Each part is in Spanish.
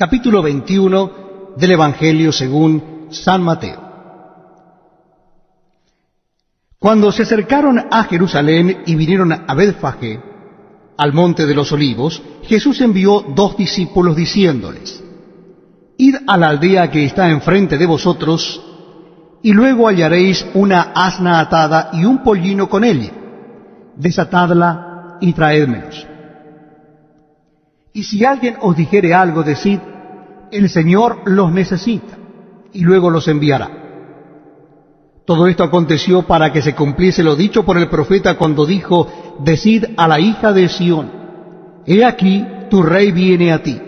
Capítulo 21 del Evangelio según San Mateo. Cuando se acercaron a Jerusalén y vinieron a Betfagé, al monte de los Olivos, Jesús envió 2 discípulos diciéndoles: Id a la aldea que está enfrente de vosotros, y luego hallaréis una asna atada y un pollino con ella. Desatadla y traédmelos. Y si alguien os dijere algo, decid: el Señor los necesita, y luego los enviará. Todo esto aconteció para que se cumpliese lo dicho por el profeta cuando dijo: decid a la hija de Sión: he aquí tu rey viene a ti,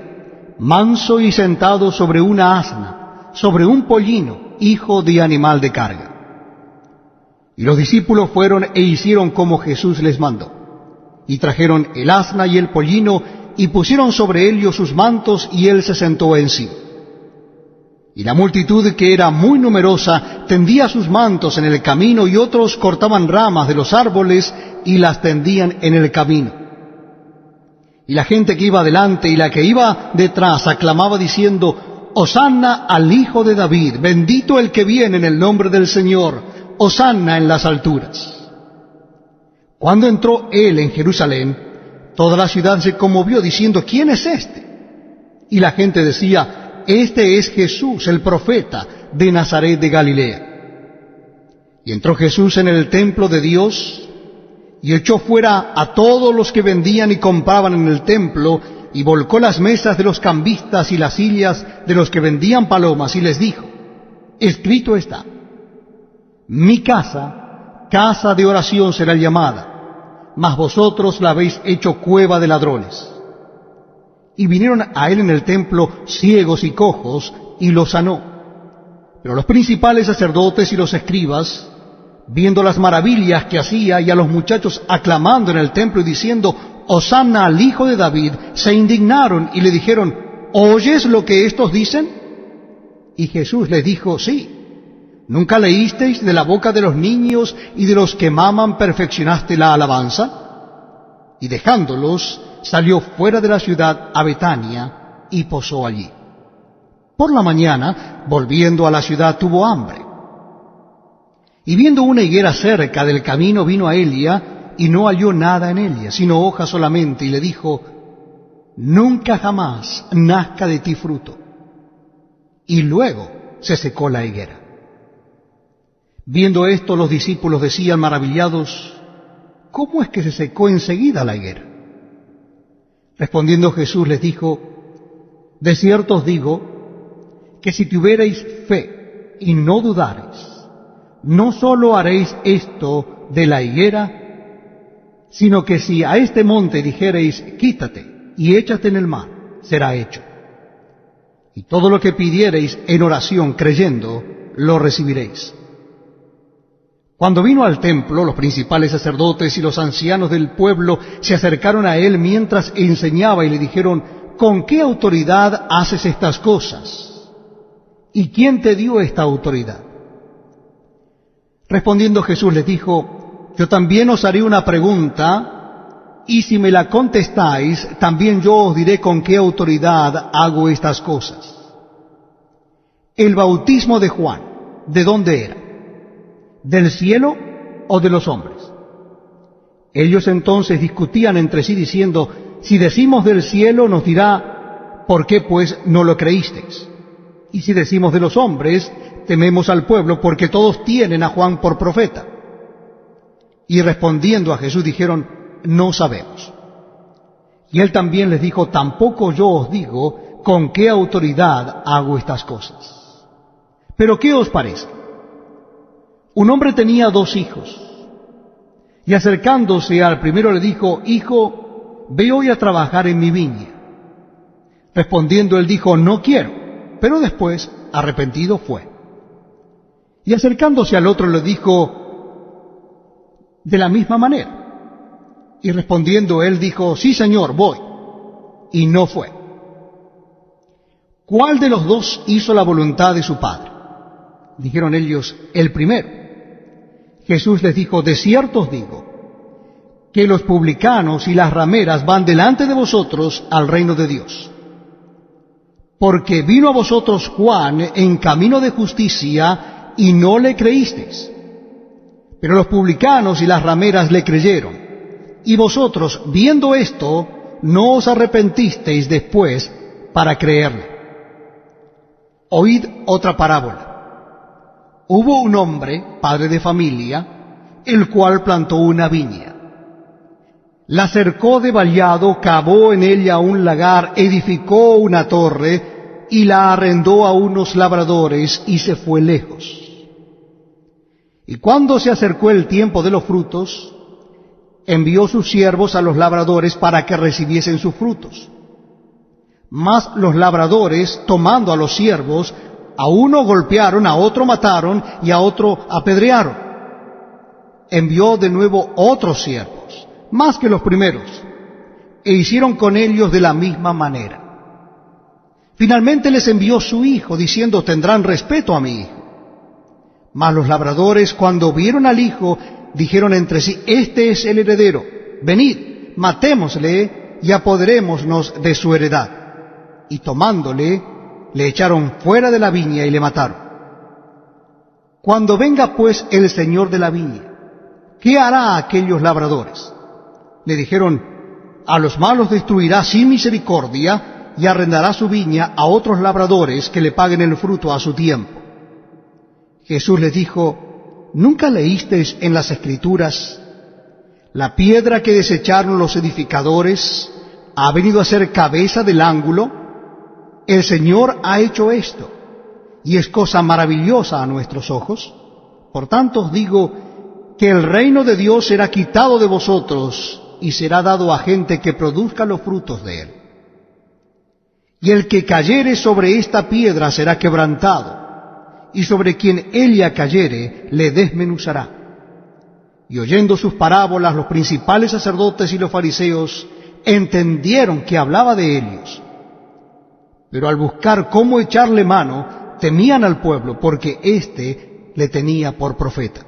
manso y sentado sobre una asna, sobre un pollino, hijo de animal de carga. Y los discípulos fueron e hicieron como Jesús les mandó, y trajeron el asna y el pollino, y pusieron sobre ellos sus mantos, y él se sentó encima. Y la multitud, que era muy numerosa, tendía sus mantos en el camino, y otros cortaban ramas de los árboles y las tendían en el camino. Y la gente que iba delante y la que iba detrás aclamaba diciendo: Hosanna al Hijo de David, bendito el que viene en el nombre del Señor, Hosanna en las alturas. Cuando entró él en Jerusalén, toda la ciudad se conmovió diciendo: ¿quién es este? Y la gente decía: este es Jesús, el profeta de Nazaret de Galilea. Y entró Jesús en el templo de Dios, y echó fuera a todos los que vendían y compraban en el templo, y volcó las mesas de los cambistas y las sillas de los que vendían palomas, y les dijo: escrito está: mi casa, casa de oración será llamada, mas vosotros la habéis hecho cueva de ladrones. Y vinieron a él en el templo ciegos y cojos, y los sanó. Pero los principales sacerdotes y los escribas, viendo las maravillas que hacía y a los muchachos aclamando en el templo y diciendo: Hosanna al Hijo de David, se indignaron y le dijeron: ¿oyes lo que estos dicen? Y Jesús les dijo: sí. ¿Nunca leísteis de la boca de los niños y de los que maman perfeccionaste la alabanza? Y dejándolos, salió fuera de la ciudad a Betania y posó allí. Por la mañana, volviendo a la ciudad, tuvo hambre. Y viendo una higuera cerca del camino, vino a ella y no halló nada en ella, sino hojas solamente, y le dijo: nunca jamás nazca de ti fruto. Y luego se secó la higuera. Viendo esto, los discípulos decían maravillados: ¿cómo es que se secó enseguida la higuera? Respondiendo Jesús les dijo: de cierto os digo, que si tuviereis fe y no dudareis, no sólo haréis esto de la higuera, sino que si a este monte dijereis: quítate y échate en el mar, será hecho. Y todo lo que pidiereis en oración creyendo, lo recibiréis. Cuando vino al templo, los principales sacerdotes y los ancianos del pueblo se acercaron a él mientras enseñaba y le dijeron: ¿con qué autoridad haces estas cosas? ¿Y quién te dio esta autoridad? Respondiendo Jesús les dijo: yo también os haré una pregunta, y si me la contestáis, también yo os diré con qué autoridad hago estas cosas. El bautismo de Juan, ¿de dónde era? ¿Del cielo o de los hombres? Ellos entonces discutían entre sí diciendo: si decimos del cielo, nos dirá: ¿por qué pues no lo creísteis? Y si decimos de los hombres, tememos al pueblo, porque todos tienen a Juan por profeta. Y respondiendo a Jesús dijeron: no sabemos. Y él también les dijo: tampoco yo os digo con qué autoridad hago estas cosas. Pero ¿qué os parece? Un hombre tenía 2 hijos, y acercándose al primero le dijo: hijo, ve hoy a trabajar en mi viña. Respondiendo él dijo: no quiero, pero después, arrepentido, fue. Y acercándose al otro le dijo de la misma manera. Y respondiendo él dijo: sí, Señor, voy. Y no fue. ¿Cuál de los 2 hizo la voluntad de su padre? Dijeron ellos: el primero. Jesús les dijo: de cierto os digo, que los publicanos y las rameras van delante de vosotros al reino de Dios. porque vino a vosotros Juan en camino de justicia y no le creísteis. Pero los publicanos y las rameras le creyeron. Y vosotros, viendo esto, no os arrepentisteis después para creerle. Oíd otra parábola. Hubo un hombre, padre de familia, el cual plantó una viña. La cercó de vallado, cavó en ella un lagar, edificó una torre y la arrendó a unos labradores y se fue lejos. Y cuando se acercó el tiempo de los frutos, envió sus siervos a los labradores para que recibiesen sus frutos. Mas los labradores, tomando a los siervos, a uno golpearon, a otro mataron y a otro apedrearon. Envió de nuevo otros siervos, más que los primeros, e hicieron con ellos de la misma manera. Finalmente les envió su hijo, diciendo: tendrán respeto a mi hijo. Mas los labradores, cuando vieron al hijo, dijeron entre sí: este es el heredero, venid, matémosle y apoderémonos de su heredad. Y tomándole, le echaron fuera de la viña y le mataron. Cuando venga pues el señor de la viña, ¿qué hará a aquellos labradores? Le dijeron: a los malos destruirá sin misericordia y arrendará su viña a otros labradores que le paguen el fruto a su tiempo. Jesús les dijo: ¿nunca leísteis en las Escrituras: la piedra que desecharon los edificadores ha venido a ser cabeza del ángulo? El Señor ha hecho esto, y es cosa maravillosa a nuestros ojos. Por tanto os digo que el reino de Dios será quitado de vosotros y será dado a gente que produzca los frutos de él. Y el que cayere sobre esta piedra será quebrantado, y sobre quien ella cayere le desmenuzará. Y oyendo sus parábolas, los principales sacerdotes y los fariseos entendieron que hablaba de ellos. Pero al buscar cómo echarle mano, temían al pueblo, porque éste le tenía por profeta.